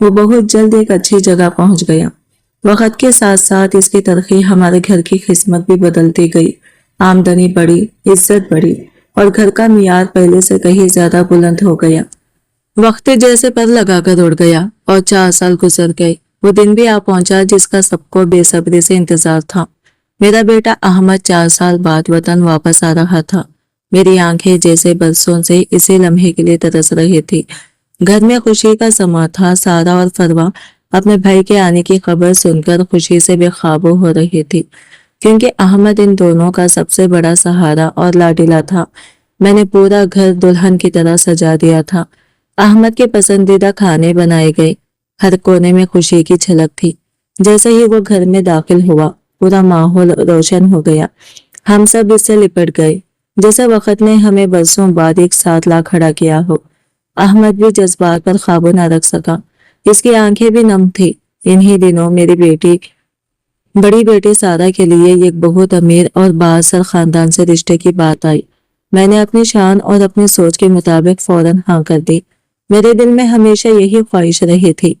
وہ بہت جلد ایک اچھی جگہ پہنچ گیا۔ وقت کے ساتھ ساتھ اس کی ترقی ہمارے گھر کی قسمت بھی بدلتی گئی۔ آمدنی بڑھی، عزت بڑھی اور گھر کا معیار پہلے سے کہیں زیادہ بلند ہو گیا۔ وقت جیسے پر لگا کر اڑ گیا اور 4 سال گزر گئے۔ وہ دن بھی آ پہنچا جس کا سب کو بے صبری سے انتظار تھا۔ میرا بیٹا احمد 4 سال بعد وطن واپس آ رہا تھا۔ میری آنکھیں جیسے برسوں سے اسی لمحے کے لیے ترس رہی تھی۔ گھر میں خوشی کا سما تھا۔ سارا اور فروا اپنے بھائی کے آنے کی خبر سن کر خوشی سے بے قابو ہو رہی تھی، کیونکہ احمد ان دونوں کا سب سے بڑا سہارا اور لاڈلا تھا۔ میں نے پورا گھر دلہن کی طرح سجا دیا تھا۔ احمد کے پسندیدہ کھانے بنائے گئے۔ ہر کونے میں خوشی کی جھلک تھی۔ جیسے ہی وہ گھر میں داخل ہوا، پورا ماحول روشن ہو گیا۔ ہم سب اس سے لپٹ گئے جیسے وقت نے ہمیں برسوں بعد ایک ساتھ لا کھڑا کیا ہو۔ احمد بھی جذبات پر قابو نہ رکھ سکا۔ اس کی آنکھیں بھی نم تھی۔ انہی دنوں میری بڑی بیٹی سارا کے لیے ایک بہت امیر اور بااثر خاندان سے رشتے کی بات آئی۔ میں نے اپنی شان اور اپنی سوچ کے مطابق فوراً ہاں کر دی۔ میرے دل میں ہمیشہ یہی خواہش رہی تھی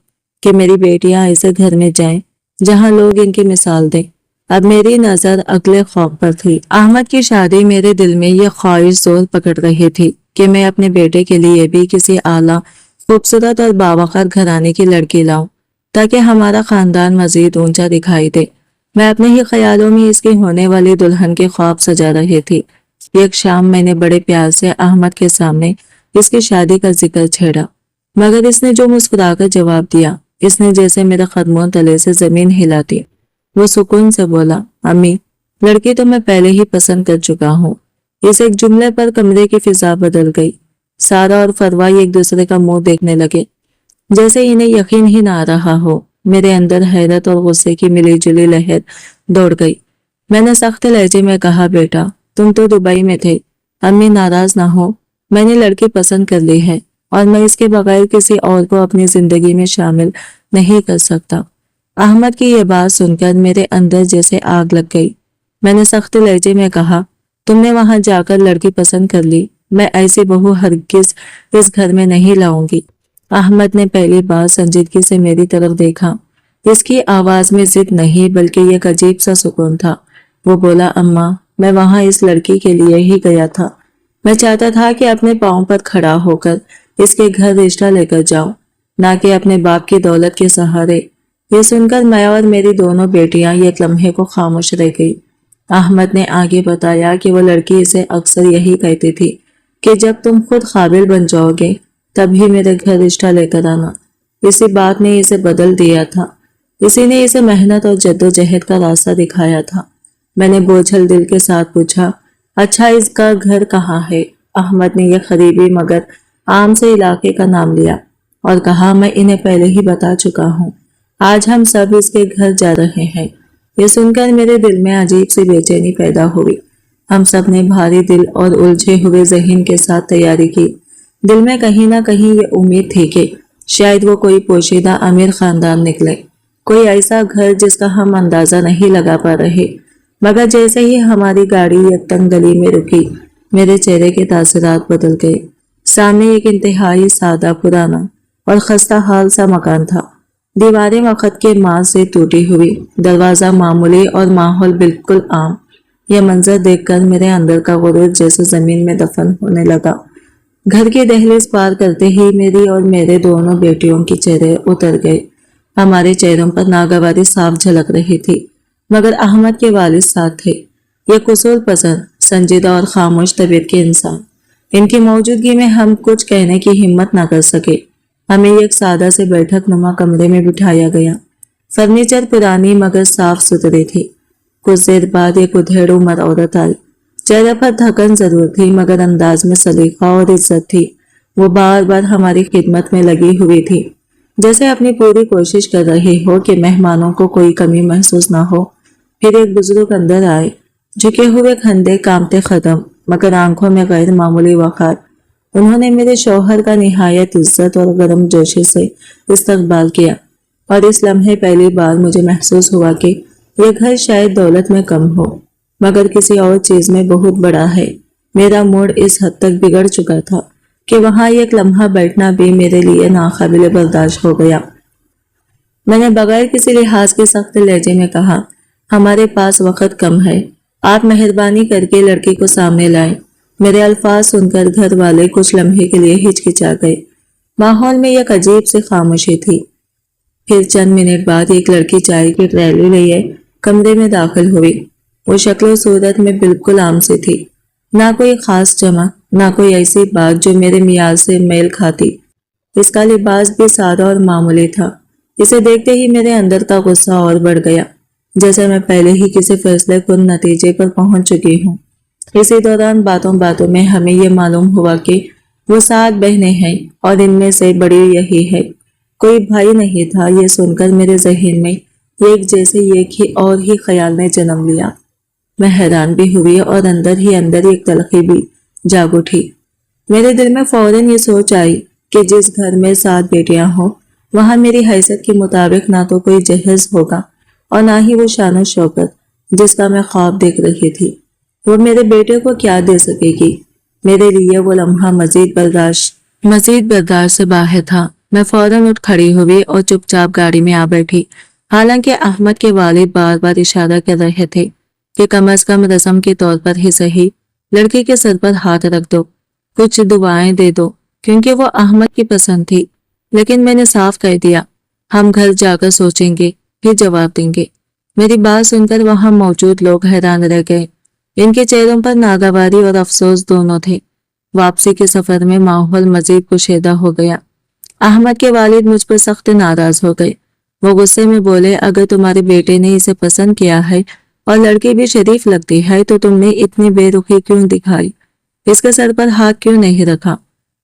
کہ میری بیٹیاں ایسے گھر میں جائیں جہاں لوگ ان کی مثال دیں۔ اب میری نظر اگلے خواب پر تھی۔ احمد کی شادی میرے دل میں یہ خواہش زور پکڑ رہی تھی کہ میں اپنے بیٹے کے لیے بھی کسی اعلیٰ، خوبصورت اور باوقار گھرانے کی لڑکی لاؤں تاکہ ہمارا خاندان مزید اونچا دکھائی دے۔ میں اپنے ہی خیالوں میں اس کی ہونے والی دلہن کے خواب سجا رہی تھی۔ ایک شام میں نے بڑے پیار سے احمد کے سامنے اس کی شادی کا ذکر چھیڑا، مگر اس نے جو مسکرا کر جواب دیا، اس نے جیسے میرے قدموں تلے سے زمین ہلا دی۔ وہ سکون سے بولا، امی، لڑکی تو میں پہلے ہی پسند کر چکا ہوں۔ اس ایک جملے پر کمرے کی فضا بدل گئی۔ سارا اور فروا ایک دوسرے کا منہ دیکھنے لگے جیسے انہیں یقین ہی نہ آ رہا ہو۔ میرے اندر حیرت اور غصے کی ملی جلی لہر دوڑ گئی۔ میں نے سخت لہجے میں کہا، بیٹا، تم تو دبئی میں تھے۔ امی ناراض نہ ہو، میں نے لڑکی پسند کر لی ہے اور میں اس کے بغیر کسی اور کو اپنی زندگی میں شامل نہیں کر سکتا۔ احمد کی یہ بات سن کر میرے اندر جیسے آگ لگ گئی۔ میں نے سخت لہجے میں کہا، تم نے وہاں جا کر لڑکی پسند کر لی، میں ایسی بہو ہرگز اس گھر میں نہیں لاؤں گی۔ احمد نے پہلی بار سنجیدگی سے میری طرف دیکھا۔ اس کی آواز میں ضد نہیں بلکہ ایک عجیب سا سکون تھا۔ وہ بولا، اماں، میں وہاں اس لڑکی کے لیے ہی گیا تھا۔ میں چاہتا تھا کہ اپنے پاؤں پر کھڑا ہو کر اس کے گھر رشتہ لے کر جاؤں، نہ کہ اپنے باپ کی دولت کے سہارے۔ یہ سن کر میں اور میری دونوں بیٹیاں ایک لمحے کو خاموش رہ گئی۔ احمد نے آگے بتایا کہ وہ لڑکی اسے اکثر یہی کہتی تھی کہ جب تم خود قابل بن جاؤ گے تب ہی میرے گھر رشتہ لے کر آنا۔ اسی بات نے اسے بدل دیا تھا۔ اسی نے اسے محنت اور جدوجہد کا راستہ دکھایا تھا۔ میں نے بوجھل دل کے ساتھ پوچھا، اچھا اس کا گھر کہاں ہے؟ احمد نے یہ قریبی مگر عام سے علاقے کا نام لیا اور کہا، میں انہیں پہلے ہی بتا چکا ہوں۔ آج ہم سب اس کے گھر جا رہے ہیں۔ یہ سن کر میرے دل میں عجیب سی بے چینی پیدا ہوئی۔ ہم سب نے بھاری دل اور الجھے ہوئے ذہن کے ساتھ تیاری کی۔ دل میں کہیں نہ کہیں یہ امید تھی کہ شاید وہ کوئی پوشیدہ امیر خاندان نکلے، کوئی ایسا گھر جس کا ہم اندازہ نہیں لگا پا رہے۔ مگر جیسے ہی ہماری گاڑی ایک تنگ گلی میں رکی، میرے چہرے کے تاثرات بدل گئے۔ سامنے ایک انتہائی سادہ، پرانا اور خستہ حال سا مکان تھا۔ دیواریں وقت کے ماں سے ٹوٹی ہوئی، دروازہ معمولی اور ماحول بالکل عام۔ یہ منظر دیکھ کر میرے اندر کا غرور جیسے زمین میں دفن ہونے لگا۔ گھر کی دہلیز پار کرتے ہی میری اور میرے دونوں بیٹیوں کے چہرے اتر گئے۔ ہمارے چہروں پر ناگواری صاف جھلک رہی تھی، مگر احمد کے والد ساتھ تھے۔ یہ قصور پسند، سنجیدہ اور خاموش طبیعت کے انسان۔ ان کی موجودگی میں ہم کچھ کہنے کی ہمت نہ کر سکے۔ ہمیں ایک سادہ سے بیٹھک نما کمرے میں بٹھایا گیا۔ فرنیچر پرانی مگر صاف ستھری تھی۔ کچھ دیر بعد ایک ادھیڑ عمر عورت آئی۔ چہرے پر تھکن ضرور تھی مگر انداز میں سلیقہ اور عزت تھی۔ وہ بار بار ہماری خدمت میں لگی ہوئی تھی، جیسے اپنی پوری کوشش کر رہی ہو کہ مہمانوں کو کوئی کمی محسوس نہ ہو۔ پھر ایک بزرگ اندر آئے، جھکے ہوئے کندھے، کانپتے قدم، مگر آنکھوں میں غیر معمولی وقار۔ انہوں نے میرے شوہر کا نہایت عزت اور گرم جوشی سے استقبال کیا، اور اس لمحے پہلی بار مجھے محسوس ہوا کہ یہ گھر شاید دولت میں کم ہو مگر کسی اور چیز میں بہت بڑا ہے۔ میرا موڈ اس حد تک بگڑ چکا تھا کہ وہاں ایک لمحہ بیٹھنا بھی میرے لیے ناقابل برداشت ہو گیا۔ میں نے بغیر کسی لحاظ کے سخت لہجے میں کہا، ہمارے پاس وقت کم ہے، آپ مہربانی کر کے لڑکی کو سامنے لائیں۔ میرے الفاظ سن کر گھر والے کچھ لمحے کے لیے ہچکچا گئے۔ ماحول میں ایک عجیب سی خاموشی تھی۔ پھر چند منٹ بعد ایک لڑکی چائے کی ٹرالی لیے کمرے میں داخل ہوئی۔ وہ شکل و صورت میں بالکل عام سی تھی، نہ کوئی خاص چمک، نہ کوئی ایسی بات جو میرے معیار سے میل کھاتی۔ اس کا لباس بھی سادہ اور معمولی تھا۔ اسے دیکھتے ہی میرے اندر کا غصہ اور بڑھ گیا، جیسے میں پہلے ہی کسی فیصلے کن نتیجے پر پہنچ چکی ہوں۔ اسی دوران باتوں باتوں میں ہمیں یہ معلوم ہوا کہ وہ 7 بہنیں ہیں اور ان میں سے بڑی یہی ہے۔ کوئی بھائی نہیں تھا۔ یہ سن کر میرے ذہن میں ایک جیسے ایک ہی اور ہی خیال نے جنم لیا۔ میں حیران بھی ہوئی اور اندر ہی اندر ایک تلخی بھی جاگ اٹھی۔ میرے دل میں فوراً یہ سوچ آئی کہ جس گھر میں 7 بیٹیاں ہوں وہاں میری حیثیت کے مطابق نہ تو کوئی جہیز ہوگا اور نہ ہی وہ شان و شوکت جس کا میں خواب دیکھ رہی تھی۔ وہ میرے بیٹے کو کیا دے سکے گی؟ میرے لیے وہ لمحہ مزید برداشت سے باہر تھا۔ میں فوراً اٹھ کھڑی ہوئی اور چپ چاپ گاڑی میں آ بیٹھی۔ حالانکہ احمد کے والد بار بار اشارہ کر رہے تھے کہ کم از کم رسم کے طور پر ہی صحیح لڑکی کے سر پر ہاتھ رکھ دو، کچھ دعائیں دے دو، کیونکہ وہ احمد کی پسند تھی۔ لیکن میں نے صاف کہہ دیا، ہم گھر جا کر سوچیں گے، پھر جواب دیں گے۔ میری بات سن کر وہاں موجود لوگ حیران رہ گئے۔ ان کے چہروں پر ناگواری اور افسوس دونوں تھے۔ واپسی کے سفر میں ماحول مزید کشیدہ ہو گیا۔ احمد کے والد مجھ پر سخت ناراض ہو گئے۔ وہ غصے میں بولے، اگر تمہارے بیٹے نے اسے پسند کیا ہے اور لڑکی بھی شریف لگتی ہے تو تم نے اتنی بے رخی کیوں دکھائی؟ اس کے سر پر ہاتھ کیوں نہیں رکھا؟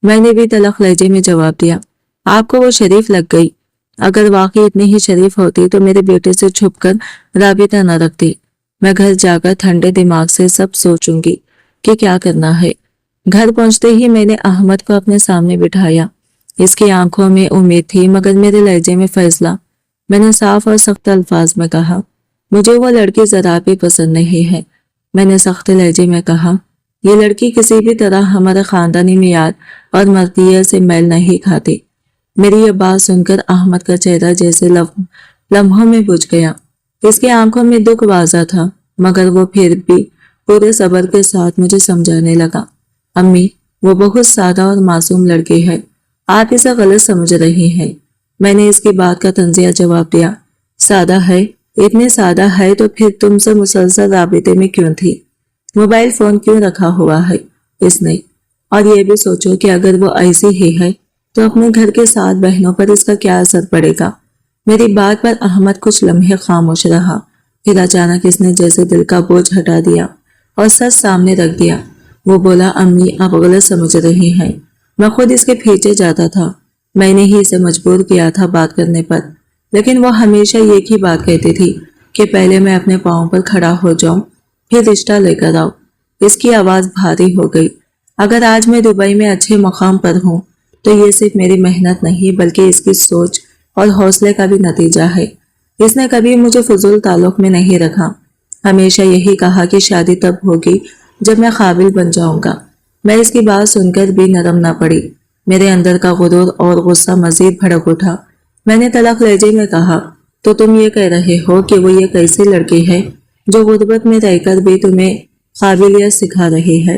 میں نے بھی تلخ لہجے میں جواب دیا، آپ کو وہ شریف لگ گئی؟ اگر واقعی اتنی ہی شریف ہوتی تو میرے بیٹے سے چھپ کر رابطہ نہ رکھتی۔ میں گھر جا کر ٹھنڈے دماغ سے سب سوچوں گی کہ کیا کرنا ہے۔ گھر پہنچتے ہی میں نے احمد کو اپنے سامنے بٹھایا۔ اس کی آنکھوں میں امید تھی مگر میرے لہجے میں فیصلہ۔ میں نے صاف اور سخت الفاظ میں کہا، مجھے وہ لڑکی ذرا بھی پسند نہیں ہے۔ میں نے سخت لہجے میں کہا، یہ لڑکی کسی بھی طرح ہمارے خاندانی معیار اور مرضیت سے میل نہیں کھاتی۔ میری یہ بات سن کر احمد کا چہرہ جیسے لمحوں میں بجھ گیا۔ اس کی آنکھوں میں دکھ واضح تھا مگر وہ پھر بھی پورے صبر کے ساتھ مجھے سمجھانے لگا، امی، وہ بہت سادہ اور معصوم لڑکی ہے، آپ اسے غلط سمجھ رہی ہیں۔ میں نے اس کی بات کا طنزیہ جواب دیا، سادہ ہے؟ اتنی سادہ ہے تو پھر تم سے مسلسل رابطے میں کیوں تھی؟ موبائل فون کیوں رکھا ہوا ہے اس نے؟ اور یہ بھی سوچو کہ اگر وہ ایسی ہی ہے تو اپنے گھر کے 7 بہنوں پر اس کا کیا اثر پڑے گا؟ میری بات پر احمد کچھ لمحے خاموش رہا، پھر اچانک اس نے جیسے دل کا بوجھ ہٹا دیا اور سچ سامنے رکھ دیا۔ وہ بولا، امی، آپ غلط سمجھ رہی ہیں، میں خود اس کے پیچھے جاتا تھا، میں نے ہی اسے مجبور کیا تھا بات کرنے پر، لیکن وہ ہمیشہ ایک ہی بات کہتی تھی کہ پہلے میں اپنے پاؤں پر کھڑا ہو جاؤں پھر رشتہ لے کر آؤ۔ اس کی آواز بھاری ہو گئی۔ اگر آج میں دبئی میں اچھے مقام پر ہوں تو یہ صرف میری محنت نہیں بلکہ اس کی سوچ اور حوصلے کا بھی نتیجہ ہے۔ اس نے کبھی مجھے فضول تعلق میں نہیں رکھا، ہمیشہ یہی کہا کہ شادی تب ہوگی جب میں قابل بن جاؤں گا۔ میں اس کی بات سن کر بھی نرم نہ پڑی۔ میرے اندر کا غرور اور غصہ مزید بھڑک اٹھا۔ میں نے تلخ لہجے میں کہا، تو تم یہ کہہ رہے ہو کہ وہ ایک ایسی لڑکی ہے جو غربت میں رہ کر بھی تمہیں قابلیت سکھا رہی ہے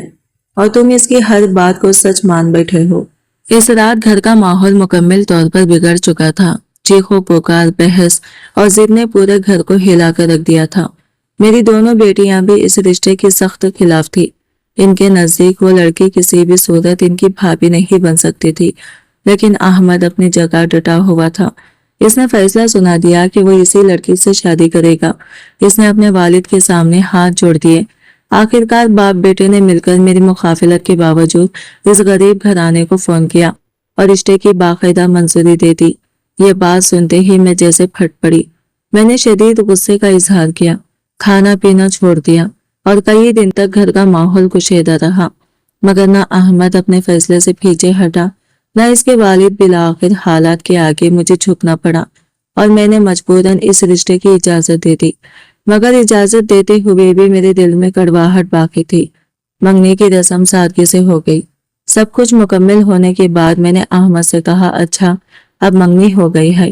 اور تم اس کی ہر بات کو سچ مان بیٹھے ہو؟ اس رات گھر کا ماحول مکمل طور پر بگڑ چکا تھا۔ چیخو پکار، بحث اور ضد نے پورے گھر کو ہلا کر رکھ دیا تھا۔ میری دونوں بیٹیاں بھی اس رشتے کی سخت خلاف تھی۔ ان کے نزدیک وہ لڑکی کسی بھی صورت ان کی بھابھی نہیں بن سکتی تھی، لیکن احمد اپنی جگہ ڈٹا ہوا تھا۔ اس نے فیصلہ سنا دیا کہ وہ اسی لڑکی سے شادی کرے گا۔ اس نے اپنے والد کے سامنے ہاتھ جوڑ دیے۔ آخرکار باپ بیٹے نے مل کر میری مخالفت کے باوجود اس غریب گھرانے کو فون کیا اور رشتے کی باقاعدہ منظوری دے دی۔ یہ بات سنتے ہی میں جیسے پھٹ پڑی۔ میں نے شدید غصے کا اظہار کیا، کھانا پینا چھوڑ دیا اور کئی دن تک گھر کا ماحول کشیدہ رہا، مگر نہ احمد اپنے فیصلے سے پیچھے ہٹا نہ اس کے والد۔ بالآخر حالات کے آگے مجھے جھکنا پڑا اور میں نے مجبوراً اس رشتے کی اجازت دے دی، مگر اجازت دیتے ہوئے بھی میرے دل میں کڑواہٹ باقی تھی۔ منگنی کی رسم سادگی سے ہو گئی۔ سب کچھ مکمل ہونے کے بعد میں نے احمد سے کہا، اچھا اب منگنی ہو گئی ہے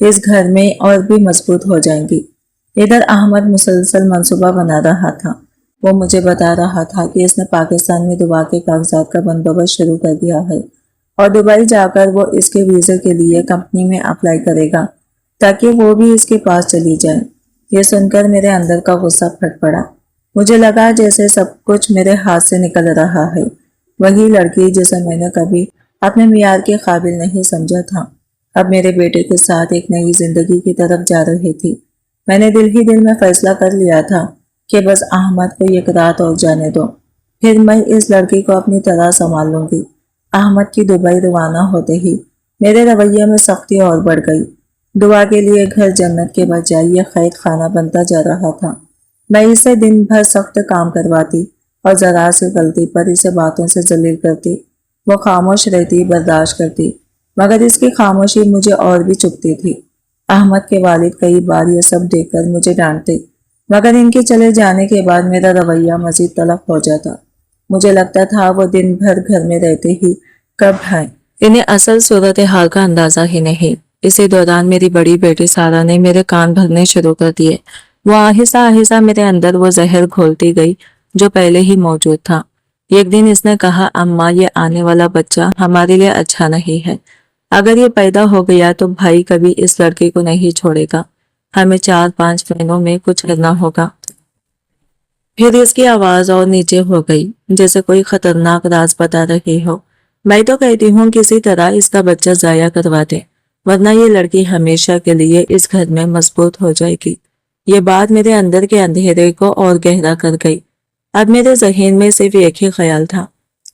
اس گھر میں اور بھی مضبوط ہو جائیں گی۔ ادھر احمد مسلسل منصوبہ بنا رہا تھا۔ وہ مجھے بتا رہا تھا کہ اس نے پاکستان میں دبا کے کاغذات کا بندوبست شروع کر دیا ہے اور دبئی جا کر وہ اس کے ویزے کے لیے کمپنی میں اپلائی کرے گا تاکہ وہ بھی اس کے پاس چلی جائے۔ یہ سن کر میرے اندر کا غصہ پھٹ پڑا۔ مجھے لگا جیسے سب کچھ میرے ہاتھ سے نکل رہا ہے۔ وہی لڑکی جسے میں نے کبھی اپنے معیار کے قابل نہیں سمجھا تھا، اب میرے بیٹے کے ساتھ ایک نئی زندگی کی طرف جا رہی تھی۔ میں نے دل ہی دل میں فیصلہ کر لیا تھا کہ بس احمد کو ایک رات اور جانے دو، پھر میں اس لڑکی کو اپنی طرح سنبھال لوں گی۔ احمد کی دبئی روانہ ہوتے ہی میرے رویے میں سختی اور بڑھ گئی۔ دعا کے لیے گھر جنت کے بجائے یہ قید خانہ بنتا جا رہا تھا۔ میں اسے دن بھر سخت کام کرواتی اور ذرا سی غلطی پر اسے باتوں سے ذلیل کرتی۔ وہ خاموش رہتی، برداشت کرتی، مگر اس کی خاموشی مجھے اور بھی چبھتی تھی۔ احمد کے والد کئی بار یہ سب دیکھ کر مجھے ڈانٹتے، مگر ان کے چلے جانے کے بعد میرا رویہ مزید تلخ ہو جاتا۔ مجھے لگتا تھا وہ دن بھر گھر میں رہتے ہی کب ہیں، انہیں اصل صورتحال کا اندازہ ہی نہیں۔ اسی دوران میری بڑی بیٹی سارا نے میرے کان بھرنے شروع کر دیے۔ وہ آہستہ آہستہ میرے اندر وہ زہر گھولتی گئی جو پہلے ہی موجود تھا۔ ایک دن اس نے کہا، اماں یہ آنے والا بچہ ہمارے لیے اچھا نہیں ہے۔ اگر یہ پیدا ہو گیا تو بھائی کبھی اس لڑکی کو نہیں چھوڑے گا، ہمیں 4-5 مہینوں میں کچھ کرنا ہوگا۔ پھر اس کی آواز اور نیچے ہو گئی، جیسے کوئی خطرناک راز بتا رہی ہو۔ میں تو کہتی ہوں کسی طرح اس کا بچہ ضائع کروا دے، ورنہ یہ لڑکی ہمیشہ کے لیے اس گھر میں مضبوط ہو جائے گی۔ یہ بات میرے اندر کے اندھیرے کو اور گہرا کر گئی۔ اب میرے ذہن میں صرف ایک ہی خیال تھا،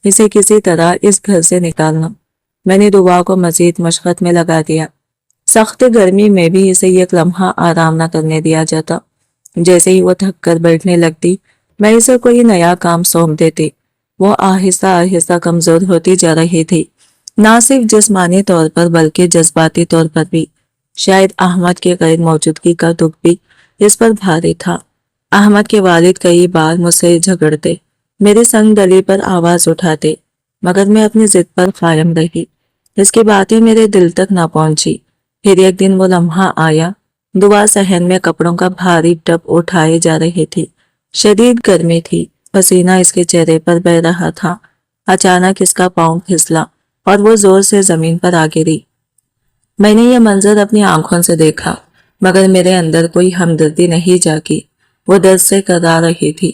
اسے کسی طرح اس گھر سے نکالنا۔ میں نے دعا کو مزید مشقت میں لگا دیا۔ سخت گرمی میں بھی اسے ایک لمحہ آرام نہ کرنے دیا جاتا۔ جیسے ہی وہ تھک کر بیٹھنے لگتی، میں اسے کوئی نیا کام سونپ دیتی۔ وہ آہستہ آہستہ کمزور ہوتی جا رہی تھی، نہ صرف جسمانی طور پر بلکہ جذباتی طور پر بھی۔ شاید احمد کی غیر موجودگی کا دکھ بھی اس پر بھاری تھا۔ احمد کے والد کئی بار مجھ سے جھگڑتے، میری سنگ دلی پر آواز اٹھاتے، مگر میں اپنی ضد پر قائم رہی۔ اس کی باتیں میرے دل تک نہ پہنچی۔ پھر ایک دن وہ لمحہ آیا، دعا صحن میں کپڑوں کا بھاری ٹب اٹھائے جا رہی تھی۔ شدید گرمی تھی، پسینہ اس کے چہرے پر بہہ رہا تھا۔ اچانک اس کا پاؤں پھسلا اور وہ زور سے زمین پر آ گری۔ میں نے یہ منظر اپنی آنکھوں سے دیکھا، مگر میرے اندر کوئی ہمدردی نہیں جاگی۔ وہ درد سے کرا رہی تھی،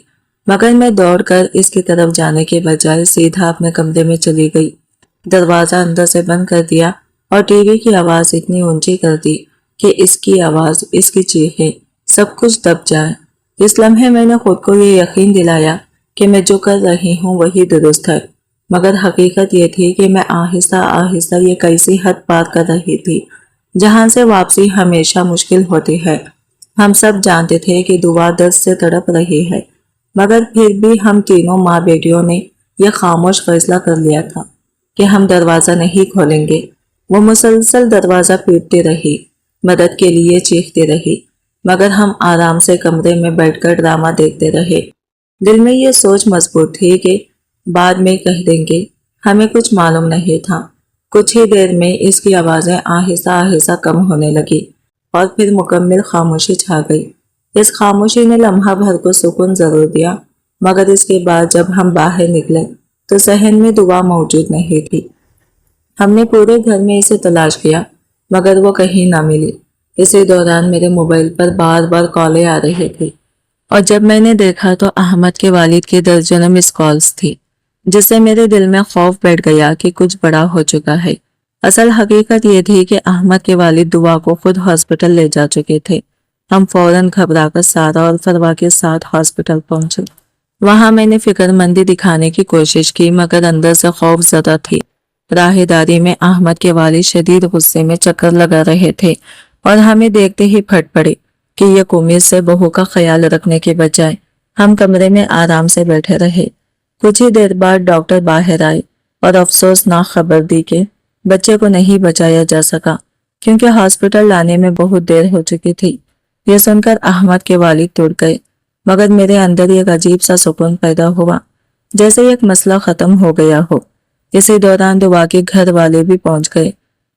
مگر میں دوڑ کر اس کی طرف جانے کے بجائے سیدھا اپنے کمرے میں چلی گئی۔ دروازہ اندر سے بند کر دیا اور ٹی وی کی آواز اتنی اونچی کر دی کہ اس کی آواز، اس کی چیخیں، سب کچھ دب جائے۔ اس لمحے میں نے خود کو یہ یقین دلایا کہ میں جو کر رہی ہوں وہی درست ہے، مگر حقیقت یہ تھی کہ میں آہستہ آہستہ یہ کیسی حد پار کر رہی تھی جہاں سے واپسی ہمیشہ مشکل ہوتی ہے۔ ہم سب جانتے تھے کہ دعا درد سے تڑپ رہی ہے، مگر پھر بھی ہم تینوں ماں بیٹیوں نے یہ خاموش فیصلہ کر لیا تھا کہ ہم دروازہ نہیں کھولیں گے۔ وہ مسلسل دروازہ پیٹتی رہی، مدد کے لیے چیختی رہی، مگر ہم آرام سے کمرے میں بیٹھ کر ڈرامہ دیکھتے رہے۔ دل میں یہ سوچ مضبوط تھی کہ بعد میں کہہ دیں گے، ہمیں کچھ معلوم نہیں تھا۔ کچھ ہی دیر میں اس کی آوازیں آہستہ آہستہ کم ہونے لگی اور پھر مکمل خاموشی چھا گئی۔ اس خاموشی نے لمحہ بھر کو سکون ضرور دیا، مگر اس کے بعد جب ہم باہر نکلے تو صحن میں دعا موجود نہیں تھی۔ ہم نے پورے گھر میں اسے تلاش کیا، مگر وہ کہیں نہ ملی۔ اسی دوران میرے موبائل پر بار بار کالیں آ رہی تھی، اور جب میں نے دیکھا تو احمد کے والد کی درجنوں مس کالز تھی، جس سے میرے دل میں خوف بیٹھ گیا کہ کچھ بڑا ہو چکا ہے۔ اصل حقیقت یہ تھی کہ احمد کے والد دعا کو خود ہاسپٹل لے جا چکے تھے۔ ہم فوراً گھبرا کر سارا اور فروا کے ساتھ ہاسپٹل پہنچے۔ وہاں میں نے فکر مندی دکھانے کی کوشش کی، مگر اندر سے خوف زدہ تھی۔ راہداری میں احمد کے والد شدید غصے میں چکر لگا رہے تھے اور ہمیں دیکھتے ہی پھٹ پڑے کہ یہ قمیض سے بہو کا خیال رکھنے کے بجائے ہم کمرے میں آرام سے بیٹھے رہے۔ کچھ ہی دیر بعد ڈاکٹر باہر آئے اور افسوسناک خبر دی کہ بچے کو نہیں بچایا جا سکا کیونکہ ہاسپٹل لانے میں بہت دیر ہو چکی تھی۔ یہ سن کر احمد کے والد ٹوٹ گئے، مگر میرے اندر ایک عجیب سا سکون پیدا ہوا، جیسے ایک مسئلہ ختم ہو گیا ہو۔ اسی دوران دعا کے گھر والے بھی پہنچ گئے۔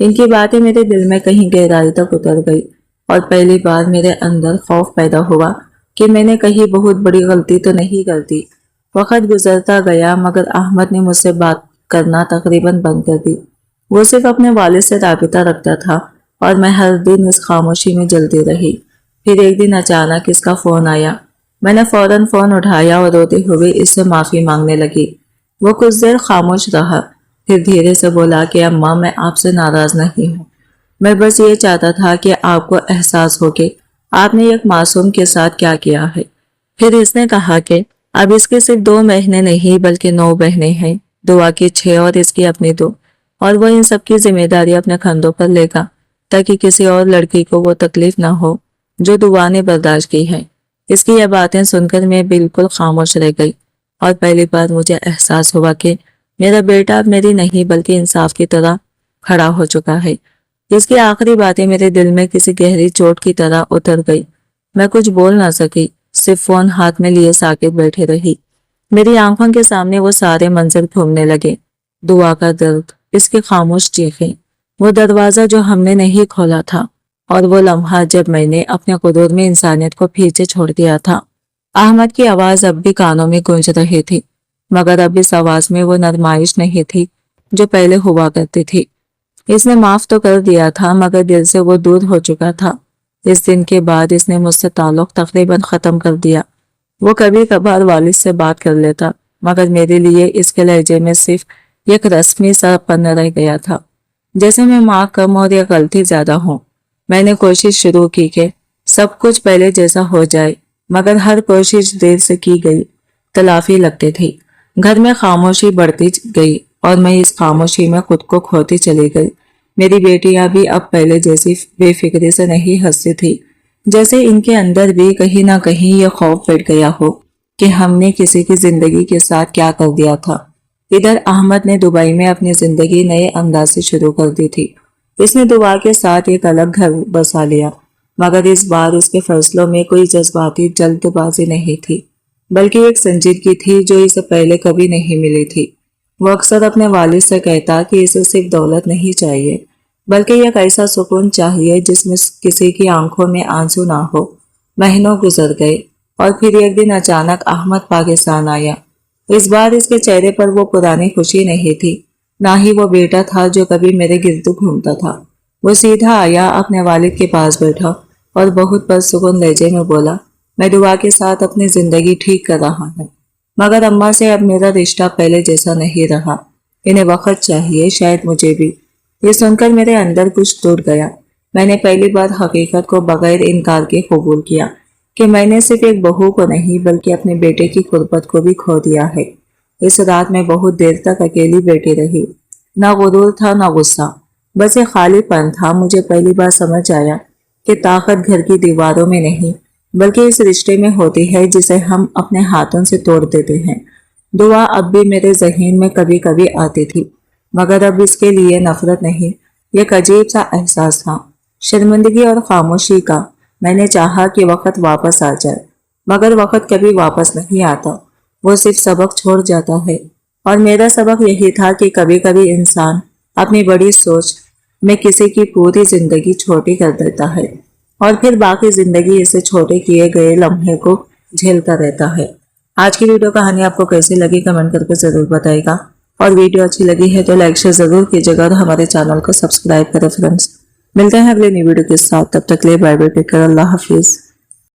ان کی باتیں میرے دل میں کہیں گہرائی تک اتر گئی اور پہلی بار میرے اندر خوف پیدا ہوا کہ میں نے کہیں بہت بڑی غلطی تو نہیں کر دی۔ وقت گزرتا گیا مگر احمد نے مجھ سے بات کرنا تقریباً بند کر دی۔ وہ صرف اپنے والد سے رابطہ رکھتا تھا اور میں ہر دن اس خاموشی میں جلتی رہی۔ پھر ایک دن اچانک اس کا فون آیا۔ میں نے فوراً فون اٹھایا اور روتے ہوئے اس سے معافی مانگنے لگی۔ وہ کچھ دیر خاموش رہا، پھر دھیرے سے بولا کہ اماں میں آپ سے ناراض نہیں ہوں، میں بس یہ چاہتا تھا کہ آپ کو احساس ہو کہ آپ نے ایک معصوم کے ساتھ کیا کیا ہے۔ پھر اس نے کہا کہ اب اس کے صرف 2 بہنیں نہیں بلکہ 9 بہنیں ہیں، دعا کی 6 اور اس کی اپنی 2، اور وہ ان سب کی ذمہ داری اپنے کندھوں پر لے گا تاکہ کسی اور لڑکی کو وہ تکلیف نہ ہو جو دعا نے برداشت کی ہے۔ اس کی یہ باتیں سن کر میں بالکل خاموش رہ گئی اور پہلی بار مجھے احساس ہوا کہ میرا بیٹا اب میری نہیں بلکہ انصاف کی طرح کھڑا ہو چکا ہے۔ اس کی آخری باتیں میرے دل میں کسی گہری چوٹ کی طرح اتر گئی۔ میں کچھ بول نہ سکی، صرف فون ہاتھ میں لیے ساکت بیٹھے رہی۔ میری آنکھوں کے سامنے وہ سارے منظر گھومنے لگے، دعا کا درد، اس کی خاموش چیخیں، وہ دروازہ جو ہم نے نہیں کھولا تھا، اور وہ لمحہ جب میں نے اپنے غرور میں انسانیت کو پیچھے چھوڑ دیا تھا۔ احمد کی آواز اب بھی کانوں میں گونج رہی تھی، مگر اب اس آواز میں وہ نرمائش نہیں تھی جو پہلے ہوا کرتی تھی۔ اس نے معاف تو کر دیا تھا مگر دل سے وہ دور ہو چکا تھا۔ اس دن کے بعد اس نے مجھ سے تعلق تقریباً ختم کر دیا۔ وہ کبھی کبھار والد سے بات کر لیتا مگر میرے لیے اس کے لہجے میں صرف ایک رسمی سا پن رہ گیا تھا، جیسے میں ماں کم اور یہ غلطی زیادہ ہوں۔ میں نے کوشش شروع کی کہ سب کچھ پہلے جیسا ہو جائے مگر ہر کوشش دیر سے کی گئی تلافی لگتی تھی۔ گھر میں خاموشی بڑھتی گئی اور میں اس خاموشی میں خود کو کھوتی چلی گئی۔ میری بیٹیاں بھی اب پہلے جیسی بے فکری سے نہیں ہنستی تھی، جیسے ان کے اندر بھی کہیں نہ کہیں یہ خوف بیٹھ گیا ہو کہ ہم نے کسی کی زندگی کے ساتھ کیا کر دیا تھا۔ ادھر احمد نے دبئی میں اپنی زندگی نئے انداز سے شروع کر دی تھی۔ اس نے دعا کے ساتھ ایک الگ گھر بسا لیا، مگر اس بار اس کے فیصلوں میں کوئی جذباتی جلد بازی نہیں تھی بلکہ ایک سنجیدگی تھی جو اسے پہلے کبھی نہیں ملی تھی۔ وہ اکثر اپنے والد سے کہتا کہ اسے صرف دولت نہیں چاہیے بلکہ ایک ایسا سکون چاہیے جس میں کسی کی آنکھوں میں آنسو نہ ہو۔ مہینوں گزر گئے اور پھر ایک دن اچانک احمد پاکستان آیا۔ اس بار اس کے چہرے پر وہ پرانی خوشی نہیں تھی، نہ ہی وہ بیٹا تھا جو کبھی میرے گرد گھومتا تھا۔ وہ سیدھا آیا، اپنے والد کے پاس بیٹھا اور بہت پرسکون لہجے میں بولا، میں دعا کے ساتھ اپنی زندگی ٹھیک کر رہا ہوں مگر اماں سے اب میرا رشتہ پہلے جیسا نہیں رہا، انہیں وقت چاہیے، شاید مجھے بھی۔ یہ سن کر میرے اندر کچھ ٹوٹ گیا۔ میں نے پہلی بار حقیقت کو بغیر انکار کے قبول کیا کہ میں نے صرف ایک بہو کو نہیں بلکہ اپنے بیٹے کی قربت کو بھی کھو دیا ہے۔ اس رات میں بہت دیر تک اکیلی بیٹھی رہی، نہ غرور تھا نہ غصہ، بس ایک خالی پن تھا۔ مجھے پہلی بار سمجھ آیا کہ طاقت گھر کی دیواروں میں نہیں بلکہ اس رشتے میں ہوتی ہے جسے ہم اپنے ہاتھوں سے توڑ دیتے ہیں۔ دعا اب بھی میرے ذہن میں کبھی کبھی آتی تھی مگر اب اس کے لیے نفرت نہیں، ایک عجیب سا احساس تھا، شرمندگی اور خاموشی کا۔ میں نے چاہا کہ وقت واپس آ جائے مگر وقت کبھی واپس نہیں آتا، وہ صرف سبق چھوڑ جاتا ہے۔ اور میرا سبق یہی تھا کہ کبھی کبھی انسان اپنی بڑی سوچ میں کسی کی پوری زندگی چھوٹی کر دیتا ہے اور پھر باقی زندگی اسے چھوٹے کیے گئے لمحے کو جھیلتا رہتا ہے۔ آج کی ویڈیو کہانی آپ کو کیسی لگی کمنٹ کر کے ضرور بتائے گا، اور ویڈیو اچھی لگی ہے تو لائک شیئر ضرور کیجیے گا اور ہمارے چینل کو سبسکرائب کریں۔ فرینڈس ملتے ہیں اگلے نئی ویڈیو کے ساتھ، تب تک کے لیے بائے بائے، ٹیک کیئر، اللہ حافظ۔